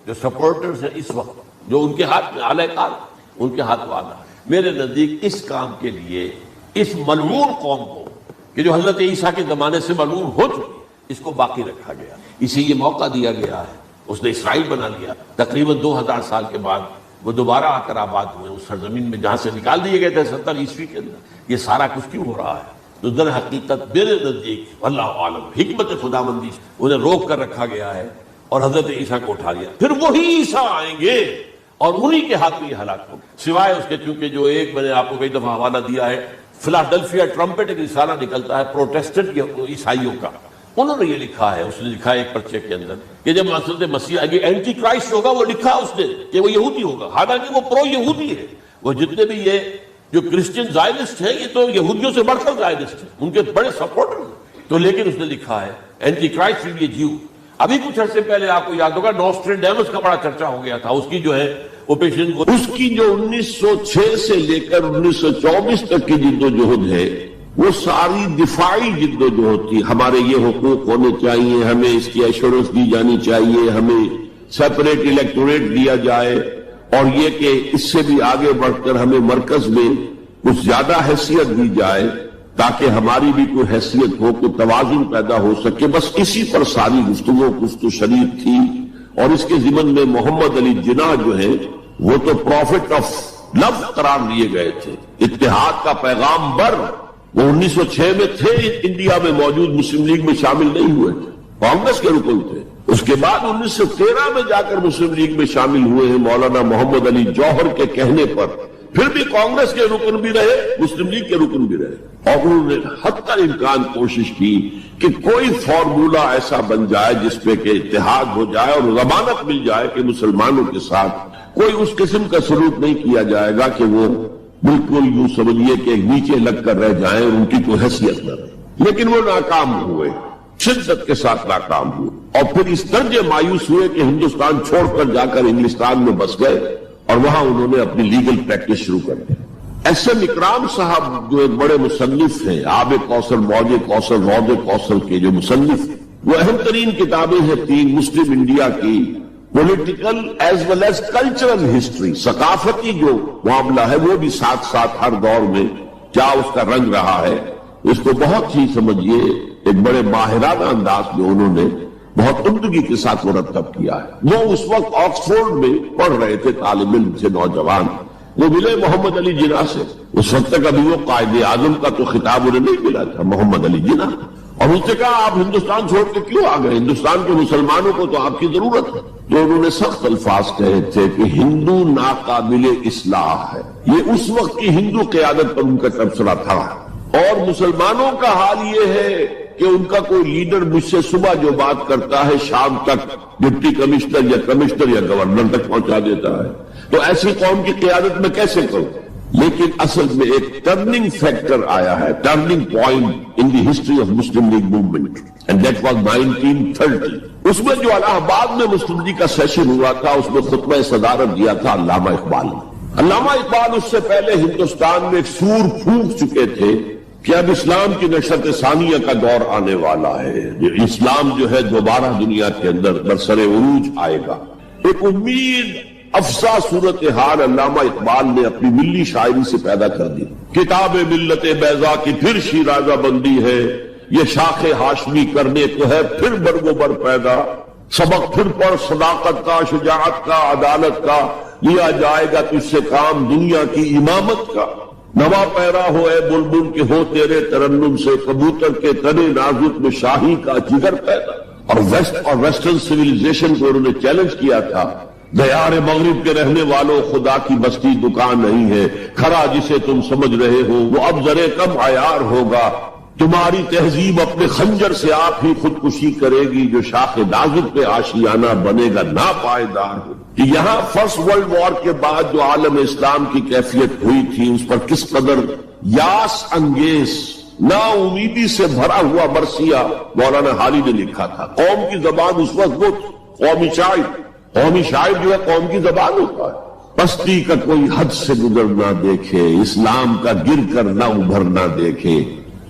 جو سپورٹرز ہیں اس وقت، جو ان کے ہاتھ میں اعلی کار، ان کے ہاتھ میں آنا ہے۔ میرے نزدیک اس کام کے لیے اس ملعون قوم کو، کہ جو حضرت عیسیٰ کے زمانے سے ملعون ہو چکی، اس کو باقی رکھا گیا، اسے یہ موقع دیا گیا ہے۔ اس نے اسرائیل بنا لیا، تقریباً 2000 سال کے بعد وہ دوبارہ آ کر آباد ہوئے اس سرزمین میں جہاں سے نکال دیے گئے تھے 70 عیسوی کے اندر۔ یہ سارا کچھ کیوں ہو رہا ہے؟ تو در حقیقت میرے نزدیک اللہ عالم حکمت خداوندی انہیں روک کر رکھا گیا ہے، اور حضرت عیسیٰ کو اٹھا لیا۔ پھر وہی عیسیٰ آئیں گے اور انہی کے ہاتھ میں یہ ہلاک ہوگا، سوائے اس کے چونکہ جو ایک میں نے آپ کو کئی دفعہ حوالہ دیا ہے، فلاڈلفیا ٹرمپٹ ایک رسالہ نکلتا ہے پروٹیسٹنٹ عیسائیوں کا، انہوں نے یہ لکھا ہے، اس نے لکھا ہے ایک پرچے کے اندر کہ جب حضرت مسیح آگے اینٹی کرائسٹ ہوگا، وہ لکھا اس نے کہ وہ یہودی ہوگا، حالانکہ وہ پرو یہودی ہے۔ وہ جتنے بھی یہ جو کرسچن زائنسٹ ہیں، یہ تو یہودیوں سے بڑھ کر زائنسٹ ہیں، ان کے بڑے سپورٹر ہیں۔ تو لیکن اس نے لکھا ہے اینٹی کرائسٹ ول بی اے جیو۔ ابھی کچھ عرصے پہلے آپ کو یاد ہوگا نوسٹریڈیمس کا بڑا چرچا ہو گیا تھا، اس کی جو ہے وہ پیشن، اس کی جو 1906 سے لے کر 1924 تک کی جدوجہد ہے، وہ ساری دفاعی جدوجہد تھی۔ ہمارے یہ حقوق ہونے چاہیے، ہمیں اس کی ایشورنس دی جانی چاہیے، ہمیں سیپریٹ الیکٹوریٹ دیا جائے، اور یہ کہ اس سے بھی آگے بڑھ کر ہمیں مرکز میں کچھ زیادہ حیثیت دی جائے تاکہ ہماری بھی کوئی حیثیت ہو، کوئی توازن پیدا ہو سکے۔ بس اسی پر ساری گفتگو کچھ تو شریک تھی۔ اور اس کے ضمن میں محمد علی جناح جو ہے وہ تو پروفٹ آف لو قرار لیے گئے تھے، اتحاد کا پیغام بر۔ وہ 1906 میں تھے انڈیا میں موجود، مسلم لیگ میں شامل نہیں ہوئے تھے، کانگریس کے رکن تھے۔ اس کے بعد 1913 میں جا کر مسلم لیگ میں شامل ہوئے ہیں مولانا محمد علی جوہر کے کہنے پر، پھر بھی کانگریس کے رکن بھی رہے، مسلم لیگ کے رکن بھی رہے، اور انہوں نے حتی الامکان کوشش کی کہ کوئی فارمولا ایسا بن جائے جس پہ کہ اتحاد ہو جائے اور ضمانت مل جائے کہ مسلمانوں کے ساتھ کوئی اس قسم کا سلوک نہیں کیا جائے گا کہ وہ بالکل یوں سمجھیے کہ نیچے لگ کر رہ جائیں، ان کی کوئی حیثیت نہ رہے۔ لیکن وہ ناکام ہوئے، شدت کے ساتھ ناکام ہوئے، اور پھر اس درجے مایوس ہوئے کہ ہندوستان چھوڑ کر جا کر انگلستان میں بس گئے، اور وہاں انہوں نے اپنی لیگل پریکٹس شروع کر دی۔ ایس ایم اکرام صاحب جو ایک بڑے مصنف ہیں، آب کوثر، موج کوثر، رود کوثر کے جو مصنف ہیں، وہ اہم ترین کتابیں ہیں 3 مسلم انڈیا کی، political as well as cultural history, ثقافتی جو معاملہ ہے وہ بھی ساتھ ساتھ ہر دور میں کیا اس کا رنگ رہا ہے، اس کو بہت ہی سمجھیے ایک بڑے ماہرانہ انداز میں انہوں نے بہت عمدگی کے ساتھ مرتب کیا ہے۔ وہ اس وقت آکسفورڈ میں پڑھ رہے تھے، طالب علم تھے، نوجوان، وہ ملے محمد علی جناح سے۔ اس وقت تک ابھی وہ قائد اعظم کا تو خطاب انہیں نہیں ملا تھا، محمد علی جناح، اور ان سے کہا آپ ہندوستان چھوڑ کے کیوں آ گئے، ہندوستان کے مسلمانوں کو تو آپ کی ضرورت ہے۔ تو انہوں نے سخت الفاظ کہے تھے کہ ہندو ناقابل اصلاح ہے، یہ اس وقت کی ہندو قیادت پر ان کا تبصرہ تھا، اور مسلمانوں کا حال یہ ہے کہ ان کا کوئی لیڈر مجھ سے صبح جو بات کرتا ہے شام تک ڈپٹی کمشنر یا گورنر تک پہنچا دیتا ہے، تو ایسی قوم کی قیادت میں کیسے کروں؟ لیکن اصل میں ایک ٹرننگ فیکٹر آیا ہے، turning point in the history of Muslim league movement, and that was 1930۔ اس میں جو الہ آباد میں مسلم لیگ کا سیشن ہوا تھا، اس میں خطبہ صدارت دیا تھا علامہ اقبال نے۔ علامہ اقبال اس سے پہلے ہندوستان میں ایک سور پھونک چکے تھے کہ اب اسلام کی نشرت ثانیہ کا دور آنے والا ہے، اسلام جو ہے دوبارہ دنیا کے اندر برسر عروج آئے گا۔ ایک امید افزا صورتحال علامہ اقبال نے اپنی ملی شاعری سے پیدا کر دی۔ کتاب ملت بیضا کی پھر شیرازہ بندی ہے، یہ شاخ ہاشمی کرنے کو ہے پھر برگ و بر پیدا، سبق پھر پڑھ صداقت کا، شجاعت کا، عدالت کا، لیا جائے گا تجھ سے کام دنیا کی امامت کا۔ نوا پیرا ہو اے بلبل کے ہو تیرے ترنم سے، کبوتر کے تنے نازک میں شاہی کا جگر پیدا۔ اور ویسٹرن سویلائزیشن کو انہوں نے چیلنج کیا تھا، دیار مغرب کے رہنے والوں خدا کی بستی دکان نہیں ہے، کھرا جسے تم سمجھ رہے ہو وہ اب ذرے کم عیار ہوگا، تمہاری تہذیب اپنے خنجر سے آپ ہی خودکشی کرے گی، جو شاخ نازک پہ آشیانہ بنے گا ناپائیدار ہو۔ یہاں فرسٹ ورلڈ وار کے بعد جو عالم اسلام کی کیفیت ہوئی تھی، اس پر کس قدر یاس انگیز، نا امیدی سے بھرا ہوا مرثیہ مولانا حالی نے لکھا تھا۔ قوم کی زبان اس وقت وہ قومی شاعر جو ہے قوم کی زبان ہوتا ہے۔ پستی کا کوئی حد سے گزر نہ دیکھے، اسلام کا گر کر نہ ابھر نہ دیکھے،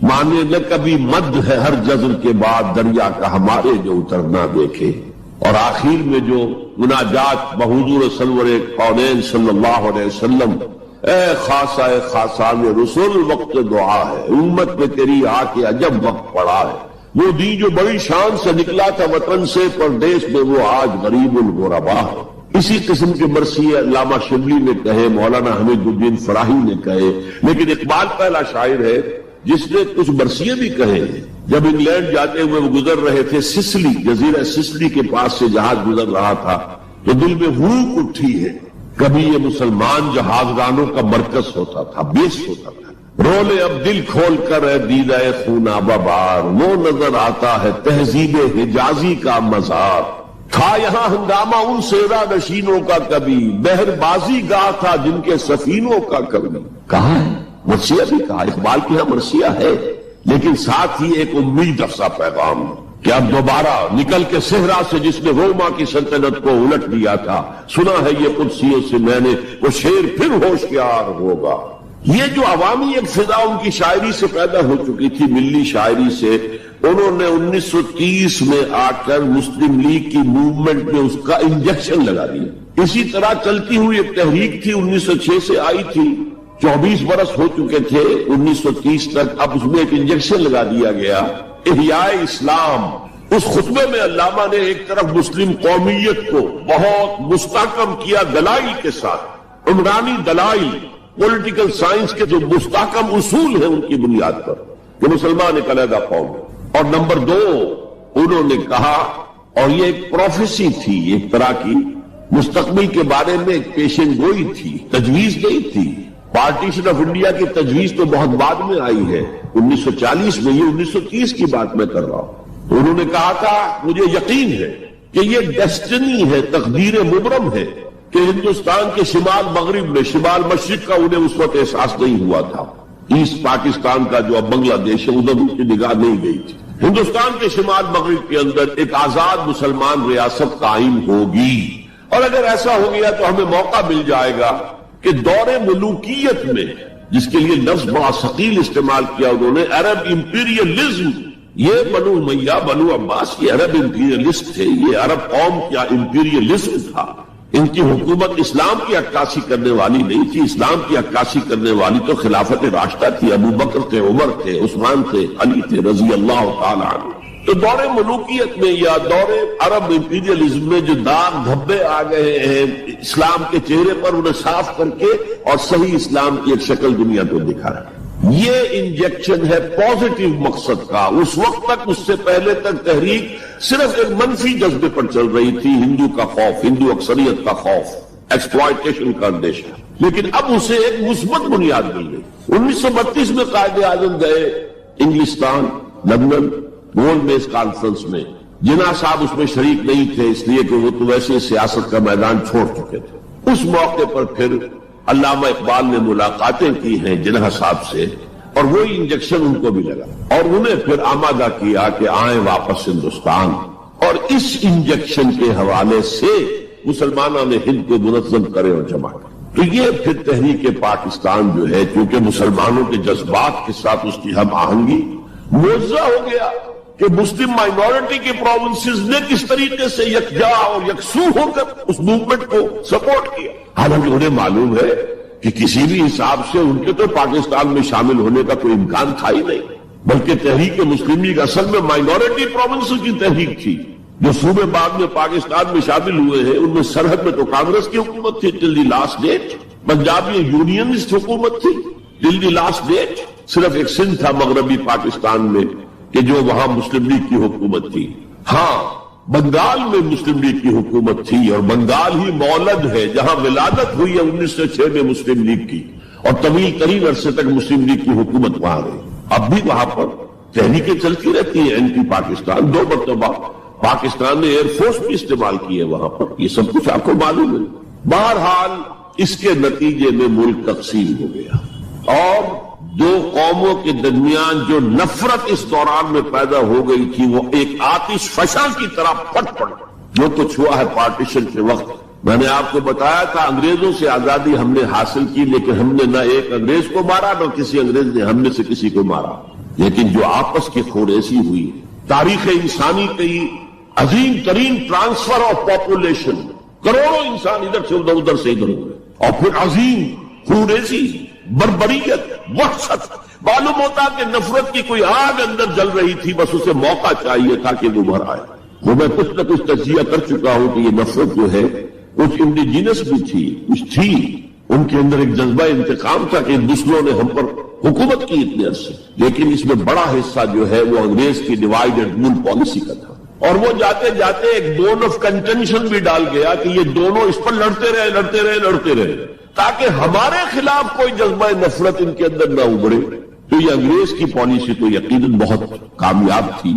مانے نہ کبھی مد ہے ہر جزر کے بعد دریا کا ہمارے جو اتر نہ دیکھے۔ اور آخر میں جو مناجات بحضور سرور کونین صلی اللہ علیہ وسلم، اے خاصہ خاصان رسول وقت دعا ہے، امت میں تیری آ کے عجب وقت پڑا ہے، وہ دی جو بڑی شان سے نکلا تھا وطن سے، پردیس میں وہ آج غریب الغربا ہے۔ اسی قسم کے مرثیے علامہ شبلی نے کہے، مولانا حمید الدین فراہی نے کہے، لیکن اقبال پہلا شاعر ہے جس نے کچھ مرثیے بھی کہے ہیں۔ جب انگلینڈ جاتے ہوئے وہ گزر رہے تھے سسلی، جزیرہ سسلی کے پاس سے جہاز گزر رہا تھا، تو دل میں ہوک اٹھی ہے، کبھی یہ مسلمان جہاز رانوں کا مرکز ہوتا تھا، بیس ہوتا تھا، رولے اب دل کھول کر ہے دیدہ خونابہ بار، وہ نظر آتا ہے تہذیب حجازی کا مزار، تھا یہاں ہنگامہ ان سیرا نشینوں کا کبھی، بحر بازی گاہ تھا جن کے سفینوں کا کبھی۔ کہاں ہے مرثیہ بھی کہا، اقبال کی یہاں مرثیہ ہے، لیکن ساتھ ہی ایک امید افزا پیغام کہ اب دوبارہ نکل کے صحرا سے جس نے روما کی سلطنت کو الٹ دیا تھا، سنا ہے یہ قدسیوں سے میں نے، وہ شیر پھر ہوشیار ہوگا۔ یہ جو عوامی ایک فضا ان کی شاعری سے پیدا ہو چکی تھی، ملی شاعری سے، انہوں نے 1930 میں آ کر مسلم لیگ کی موومنٹ میں اس کا انجیکشن لگا دیا۔ اسی طرح چلتی ہوئی ایک تحریک تھی، 1906 سے آئی تھی، 24 برس ہو چکے تھے 1930 تک، اب اس میں ایک انجیکشن لگا دیا گیا، احیاء اسلام۔ اس خطبے میں علامہ نے ایک طرف مسلم قومیت کو بہت مستحکم کیا دلائل کے ساتھ، عمرانی دلائل، پولیٹیکل سائنس کے جو مستحکم اصول ہیں ان کی بنیاد پر کہ مسلمان ایک علیحدہ قوم ہے۔ اور نمبر 2 انہوں نے کہا، اور یہ ایک پروفیسی تھی، ایک طرح کی مستقبل کے بارے میں ایک پیشن گوئی تھی، تجویز نہیں تھی۔ پارٹیشن آف انڈیا کی تجویز تو بہت بعد میں آئی ہے، 1940 میں، یہ 1930 کی بات میں کر رہا ہوں۔ انہوں نے کہا تھا، مجھے یقین ہے کہ یہ ڈیسٹنی ہے، تقدیر مبرم ہے کہ ہندوستان کے شمال مغرب میں، شمال مشرق کا انہیں اس وقت احساس نہیں ہوا تھا، ایسٹ پاکستان کا جو اب بنگلہ دیش ہے ادھر ان کی نگاہ نہیں گئی تھی، ہندوستان کے شمال مغرب کے اندر ایک آزاد مسلمان ریاست قائم ہوگی، اور اگر ایسا ہو گیا تو ہمیں موقع مل جائے گا کہ دور ملوکیت میں جس کے لیے لفظ بڑا ثقیل استعمال کیا انہوں نے، عرب امپیریلزم. یہ بنو امیہ، بنو عباس یہ عرب امپیریلسٹ تھے، یہ عرب قوم کا امپیریلزم تھا. ان کی حکومت اسلام کی عکاسی کرنے والی نہیں تھی. اسلام کی عکاسی کرنے والی تو خلافت راشدہ تھی. ابو بکر تھے، عمر تھے، عثمان تھے، علی تھے رضی اللہ تعالی عنہ. تو دور ملوکیت میں یا دور عرب امپیریلزم میں جو داغ دھبے آ گئے ہیں اسلام کے چہرے پر، انہیں صاف کر کے اور صحیح اسلام کی ایک شکل دنیا کو دکھا رہا ہے. یہ انجیکشن ہے پازیٹیو مقصد کا. اس وقت تک، اس سے پہلے تک تحریک صرف ایک منفی جذبے پر چل رہی تھی، ہندو کا خوف، ہندو اکثریت کا خوف، ایکسپلائٹیشن کا اندیشہ. لیکن اب اسے ایک مثبت بنیاد مل گئی. 1932 میں قائد اعظم گئے انگلستان، لندن، گولڈ میز کانفرنس میں. جناح صاحب اس میں شریک نہیں تھے اس لیے کہ وہ تو ویسے سیاست کا میدان چھوڑ چکے تھے. اس موقع پر پھر علامہ اقبال نے ملاقاتیں کی ہیں جناح صاحب سے، اور وہی انجیکشن ان کو بھی لگا اور انہیں پھر آمادہ کیا کہ آئیں واپس ہندوستان. اور اس انجیکشن کے حوالے سے مسلمانوں نے ہند کو منظم کرے اور جمع کرے. تو یہ پھر تحریک پاکستان جو ہے، کیونکہ مسلمانوں کے جذبات کے ساتھ اس کی ہم آہنگی، معجزہ ہو گیا کہ مسلم مائنورٹی کے پروونسز نے کس طریقے سے یکجا اور یکسو ہو کر اس موومنٹ کو سپورٹ کیا. حالانکہ انہیں معلوم ہے کہ کسی بھی حساب سے ان کے تو پاکستان میں شامل ہونے کا کوئی امکان تھا ہی نہیں، بلکہ تحریک مسلم لیگ اصل میں مائنورٹی پروونسز کی تحریک تھی. جو صوبے بعد میں پاکستان میں شامل ہوئے ہیں ان میں سرحد میں تو کانگریس کی حکومت تھی ٹل دی لاسٹ ڈیٹ. پنجاب میں یونینسٹ حکومت تھی ٹل دی لاسٹ ڈیٹ. صرف ایک سندھ تھا مغربی پاکستان میں کہ جو وہاں مسلم لیگ کی حکومت تھی. ہاں، بنگال میں مسلم لیگ کی حکومت تھی، اور بنگال ہی مولد ہے جہاں ولادت ہوئی ہے 1906 میں مسلم لیگ کی، اور طویل ترین عرصے تک مسلم لیگ کی حکومت وہاں رہی. اب بھی وہاں پر تحریکیں چلتی رہتی ہیں. اینٹی پاکستان 2 مرتبہ پاکستان نے ایئر فورس بھی استعمال کی ہے وہاں پر. یہ سب کچھ آپ کو معلوم ہے. بہرحال اس کے نتیجے میں ملک تقسیم ہو گیا، اور 2 قوموں کے درمیان جو نفرت اس دوران میں پیدا ہو گئی تھی وہ ایک آتش فشاں کی طرح پھٹ پڑ. جو کچھ ہوا ہے پارٹیشن کے وقت، میں نے آپ کو بتایا تھا انگریزوں سے آزادی ہم نے حاصل کی، لیکن ہم نے نہ ایک انگریز کو مارا نہ کسی انگریز نے ہم میں سے کسی کو مارا. لیکن جو آپس کی خوریزی ہوئی، تاریخ انسانی کی عظیم ترین ٹرانسفر آف پاپولیشن، کروڑوں انسان ادھر سے ادھر سے ادھر ہوئے، اور پھر عظیم خوریزی، بربریت، وحشت. معلوم ہوتا کہ نفرت کی کوئی آگ اندر جل رہی تھی، بس اسے موقع چاہیے تھا کہ وہ ابھر آئے. وہ میں کچھ نہ کچھ تجزیہ کر چکا ہوں کہ یہ نفرت جو ہے کچھ انڈیجینس بھی تھی، کچھ تھی ان کے اندر ایک جذبہ انتقام تھا کہ دوسروں نے ہم پر حکومت کی اتنے عرصے. لیکن اس میں بڑا حصہ جو ہے وہ انگریز کی ڈیوائڈ اینڈ رول پالیسی کا تھا، اور وہ جاتے جاتے ایک بون آف کنٹینشن بھی ڈال گیا کہ یہ دونوں اس پر لڑتے رہے تاکہ ہمارے خلاف کوئی جذبہ نفرت ان کے اندر نہ ابھرے. تو یہ انگریز کی پالیسی تو یقیناً بہت کامیاب تھی،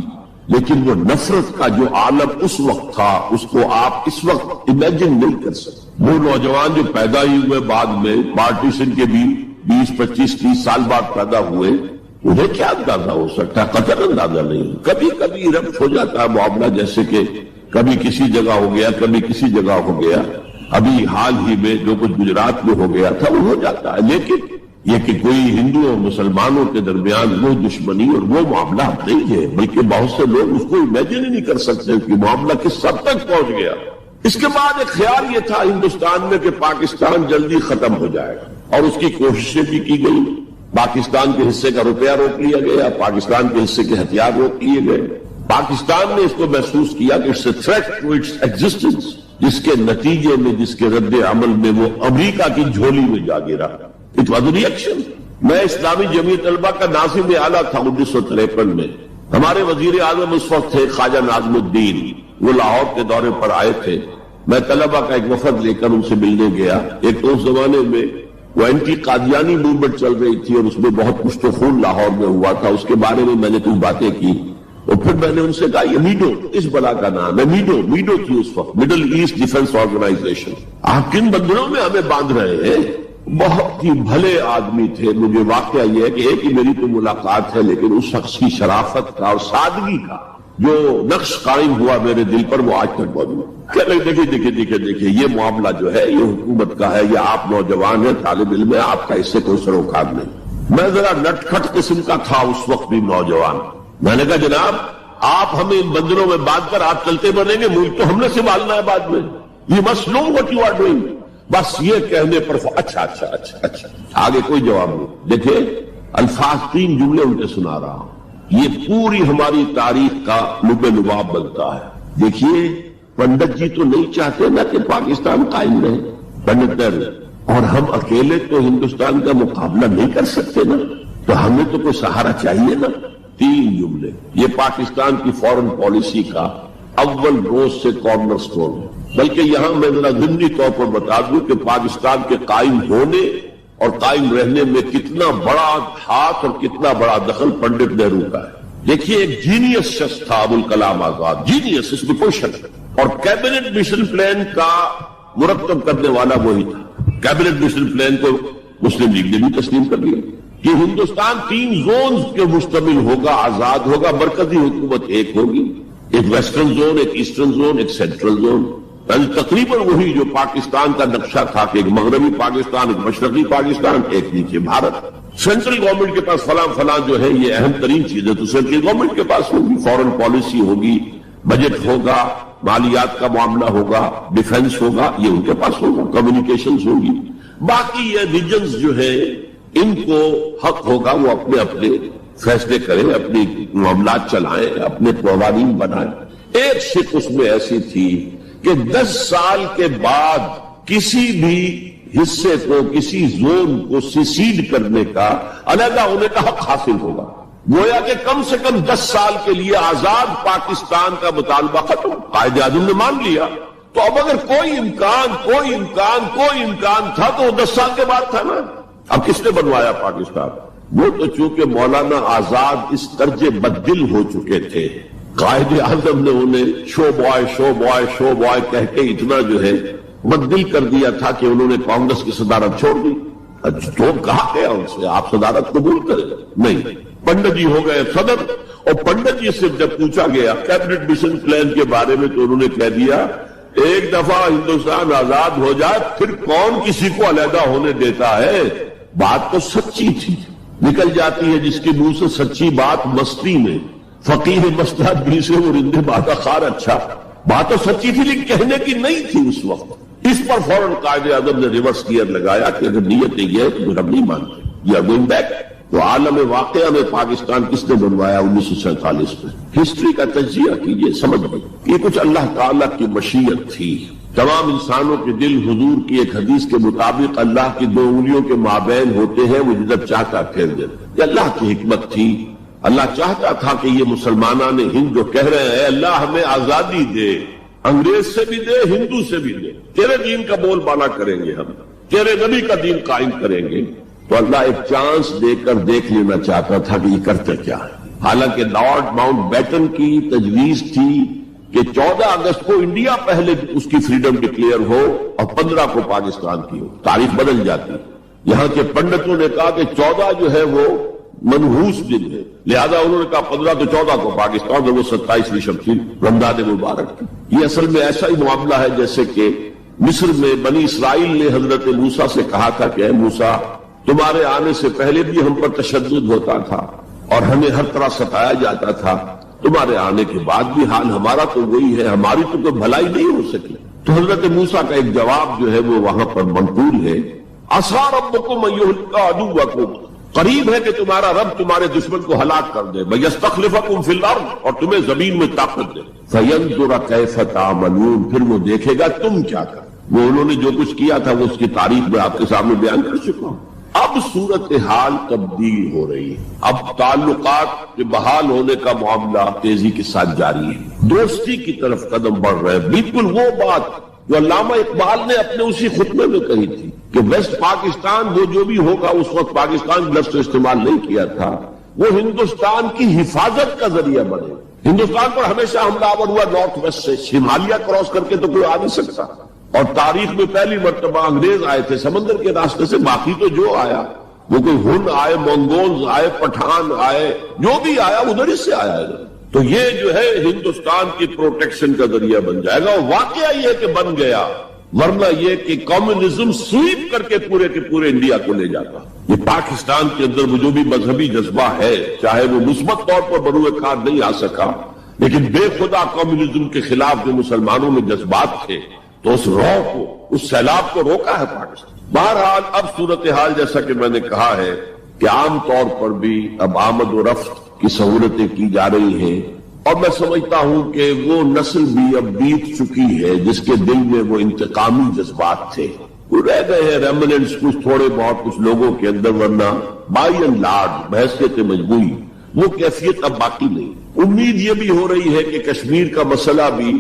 لیکن وہ نفرت کا جو عالم اس وقت تھا اس کو آپ اس وقت امیجن نہیں کر سکتے. وہ نوجوان جو پیدا ہی ہوئے بعد میں پارٹیشن کے بھی 20-25-30 سال بعد پیدا ہوئے، انہیں کیا اندازہ ہو سکتا ہے؟ قطر اندازہ نہیں. کبھی کبھی ربط ہو جاتا ہے معاملہ، جیسے کہ کبھی کسی جگہ ہو گیا، کبھی کسی جگہ ہو گیا. ابھی حال ہی میں جو کچھ گجرات میں ہو گیا تھا وہ ہو جاتا ہے. لیکن یہ کہ کوئی ہندو اور مسلمانوں کے درمیان وہ دشمنی اور وہ معاملہ نہیں ہے، بلکہ بہت سے لوگ اس کو امیجن ہی نہیں کر سکتے کہ معاملہ کس حد تک پہنچ گیا. اس کے بعد ایک خیال یہ تھا ہندوستان میں کہ پاکستان جلدی ختم ہو جائے گا، اور اس کی کوششیں بھی کی گئی. پاکستان کے حصے کا روپیہ روک لیا گیا، پاکستان کے حصے کے ہتھیار روک لیے گئے. پاکستان نے اس کو محسوس کیا کہ it's a threat to its existence, جس کے نتیجے میں، جس کے رد عمل میں وہ امریکہ کی جھولی میں جا گرا. It was a reaction. میں اسلامی جمعیت طلبہ کا ناظم اعلیٰ تھا 1953 میں. ہمارے وزیر اعظم اس وقت تھے خواجہ ناظم الدین، وہ لاہور کے دورے پر آئے تھے. میں طلبہ کا ایک وفد لے کر ان سے ملنے گیا. ایک تو اس زمانے میں وہ اینٹی قادیانی موومنٹ چل رہی تھی اور اس میں بہت کچھ تو خون لاہور میں ہوا تھا. اس کے بارے میں نے کچھ باتیں کی، اور پھر میں نے ان سے کہا یہ میڈو اس بلا کا نام ہے. میڈو تھی اس وقت، مڈل ایسٹ ڈیفنس آرگنائزیشن. آپ کن بندروں میں ہمیں باندھ رہے ہیں؟ بہت ہی بھلے آدمی تھے. مجھے واقعہ یہ ہے کہ ایک ہی میری تو ملاقات ہے، لیکن اس شخص کی شرافت کا اور سادگی کا جو نقش قائم ہوا میرے دل پر وہ آج تک موجود ہے۔ دیکھیے یہ معاملہ جو ہے یہ حکومت کا ہے، یہ آپ نوجوان ہیں، طالب علم ہے، آپ کا اس سے کوئی سروکار نہیں۔ میں ذرا نٹ کھٹ قسم کا تھا اس وقت بھی نوجوان، میں نے کہا جناب آپ ہمیں ان بندروں میں باندھ کر آپ چلتے بنیں گے، ملک تو ہم نے سنبھالنا ہے بعد میں، you must know what you are doing. بس یہ کہنے پر اچھا آگے کوئی جواب نہیں۔ دیکھیں الفاظ 3 جملے ان کے سنا رہا ہوں، یہ پوری ہماری تاریخ کا لب لباب بنتا ہے۔ دیکھیے پنڈت جی تو نہیں چاہتے نا کہ پاکستان قائم رہے، پنڈت نہرو، اور ہم اکیلے تو ہندوستان کا مقابلہ نہیں کر سکتے نا، تو ہمیں تو کوئی سہارا چاہیے نا۔ 3 جملے، یہ پاکستان کی فورن پالیسی کا اول روز سے کارنر سٹون ہے۔ بلکہ یہاں میں ذرا ضمنی طور پر بتا دوں کہ پاکستان کے قائم ہونے اور قائم رہنے میں کتنا بڑا ہاتھ اور کتنا بڑا دخل پنڈت نہرو کا ہے۔ دیکھیے ایک جینیس شخص تھا ابوالکلام آزاد، جینیس، اس میں کوئی شک نہیں، اور کیبنٹ مشن پلان کا مرتب کرنے والا وہی تھا۔ کیبنٹ مشن پلان کو مسلم لیگ نے بھی تسلیم کر لیا کہ ہندوستان 3 زونز کے مشتمل ہوگا، آزاد ہوگا، مرکزی حکومت ایک ہوگی، ایک ویسٹرن زون، ایک ایسٹرن زون، ایک سینٹرل زون، یعنی تقریباً وہی جو پاکستان کا نقشہ تھا کہ ایک مغربی پاکستان، ایک مشرقی پاکستان، ایک نیچے بھارت۔ سینٹرل گورنمنٹ کے پاس فلاں جو ہے یہ اہم ترین چیز ہے تو سینٹرل گورنمنٹ کے پاس ہوگی، فورن پالیسی ہوگی، بجٹ ہوگا، مالیات کا معاملہ ہوگا، ڈیفنس ہوگا، یہ ان کے پاس ہوگا، کمیونیکیشنز ہوگی۔ باقی یہ ریجنز جو ہے ان کو حق ہوگا وہ اپنے اپنے فیصلے کریں، اپنی معاملات چلائیں، اپنے قوانین بنائیں۔ ایک شک اس میں ایسی تھی کہ 10 سال کے بعد کسی بھی حصے کو، کسی زون کو سیسیڈ کرنے کا، علیحدہ ہونے کا حق حاصل ہوگا، گویا کہ کم سے کم 10 سال کے لیے آزاد پاکستان کا مطالبہ ختم۔ قائد اعظم نے مان لیا، تو اب اگر کوئی امکان تھا تو وہ 10 سال کے بعد تھا نا۔ اب کس نے بنوایا پاکستان؟ وہ تو چونکہ مولانا آزاد اس درجے بددل ہو چکے تھے، قائد اعظم نے انہیں شو بوائے کہہ کے اتنا جو ہے بددل کر دیا تھا کہ انہوں نے کانگریس کی صدارت چھوڑ دی۔ تو کہا گیا ان سے آپ صدارت قبول کریں؟ نہیں، پنڈت جی ہو گئے صدر، اور پنڈت جی سے جب پوچھا گیا کیبنٹ مشن پلان کے بارے میں تو انہوں نے کہہ دیا ایک دفعہ ہندوستان آزاد ہو جائے پھر کون کسی کو علیحدہ ہونے دیتا ہے۔ بات تو سچی تھی، نکل جاتی ہے جس کے منہ سے سچی بات مستی میں، فقیہ مستحد بھی سے وہ رندے بادہ خار اچھا، بات تو سچی تھی لیکن کہنے کی نہیں تھی اس وقت۔ اس پر فوراً قائد اعظم نے ریورس گیئر لگایا کہ اگر نیت یہ ہے تو پھر ہم نہیں مانتے، یہ گوئنگ بیک۔ تو عالم واقعہ میں پاکستان کس نے بنوایا 1947 میں؟ ہسٹری کا تجزیہ کیجئے، سمجھ گئے یہ کچھ اللہ تعالیٰ کی مشیت تھی۔ تمام انسانوں کے دل حضور کی ایک حدیث کے مطابق اللہ کی 2 انگلیوں کے مابین ہوتے ہیں، وہ جدھر چاہتا پھیر دیتا۔ یہ اللہ کی حکمت تھی، اللہ چاہتا تھا کہ یہ مسلمانان ہند جو کہہ رہے ہیں اللہ ہمیں آزادی دے، انگریز سے بھی دے، ہندو سے بھی دے، تیرے دین کا بول بالا کریں گے، ہم تیرے نبی کا دین قائم کریں گے، تو اللہ ایک چانس دے کر دیکھ لینا چاہتا تھا کہ یہ کرتے کیا ہے۔ حالانکہ لارڈ ماؤنٹ بیٹن کی تجویز تھی کہ 14 اگست کو انڈیا پہلے اس کی فریڈم ڈکلیئر ہو اور 15 کو پاکستان کی ہو، تاریخ بدل جاتی۔ یہاں کے پنڈتوں نے کہا کہ 14 جو ہے وہ منحوس دن ہے، لہذا انہوں نے کہا 15 تو 14 کو پاکستان، اور وہ 27ویں شب تھی رمضان مبارک کی۔ یہ اصل میں ایسا ہی معاملہ ہے جیسے کہ مصر میں بنی اسرائیل نے حضرت موسیٰ سے کہا تھا کہ اے موسیٰ تمہارے آنے سے پہلے بھی ہم پر تشدد ہوتا تھا اور ہمیں ہر طرح ستایا جاتا تھا، تمہارے آنے کے بعد بھی حال ہمارا تو وہی ہے، ہماری تو کوئی بھلائی نہیں ہو سکی۔ تو حضرت موسیٰ کا ایک جواب جو ہے وہ وہاں پر منقول ہے، عَصَىٰ رَبُّكُمْ أَن يُهْلِكَ عَدُوَّكُمْ، قریب ہے کہ تمہارا رب تمہارے دشمن کو ہلاک کر دے، وَيَسْتَخْلِفَكُمْ فِي الْأَرْضِ، اور تمہیں زمین میں طاقت دے، فَيَنْظُرَ كَيْفَ تَعْمَلُونَ، پھر وہ دیکھے گا تم کیا کر۔ وہ انہوں نے جو کچھ کیا تھا وہ اس کی تاریخ میں آپ کے سامنے بیان کر چکا ہوں۔ اب صورتحال تبدیل ہو رہی ہے، اب تعلقات کے بحال ہونے کا معاملہ تیزی کے ساتھ جاری ہے، دوستی کی طرف قدم بڑھ رہے ہیں۔ بالکل وہ بات جو علامہ اقبال نے اپنے اسی خطبے میں کہی تھی کہ ویسٹ پاکستان وہ جو بھی ہوگا، اس وقت پاکستان لفظ استعمال نہیں کیا تھا، وہ ہندوستان کی حفاظت کا ذریعہ بنے۔ ہندوستان پر ہمیشہ حملہ آور ہوا نارتھ ویسٹ سے، ہمالیہ کراس کر کے تو کوئی آ نہیں سکتا، اور تاریخ میں پہلی مرتبہ انگریز آئے تھے سمندر کے راستے سے، باقی تو جو آیا وہ کوئی ہن آئے، منگولز آئے، پٹھان آئے، جو بھی آیا ادھر ہی سے آیا ہے۔ تو یہ جو ہے ہندوستان کی پروٹیکشن کا ذریعہ بن جائے گا، اور واقعہ یہ کہ بن گیا، ورنہ یہ کہ کمیونزم سویپ کر کے پورے انڈیا کو لے جاتا۔ یہ پاکستان کے اندر وہ جو بھی مذہبی جذبہ ہے، چاہے وہ مثبت طور پر بروئے کار نہیں آ سکا، لیکن بے خدا کمیونزم کے خلاف جو مسلمانوں میں جذبات تھے، تو اس رو کو، اس سیلاب کو روکا ہے پاکستان۔ بہرحال اب صورتحال جیسا کہ میں نے کہا ہے کہ عام طور پر بھی اب آمد و رفت کی سہولتیں کی جا رہی ہیں، اور میں سمجھتا ہوں کہ وہ نسل بھی اب بیت چکی ہے جس کے دل میں وہ انتقامی جذبات تھے، وہ رہ گئے ہیں ریمننٹس کچھ تھوڑے بہت کچھ لوگوں کے اندر، ورنہ بائی اینڈ لارج بحیثیت مجموعی وہ کیفیت اب باقی نہیں۔ امید یہ بھی ہو رہی ہے کہ کشمیر کا مسئلہ بھی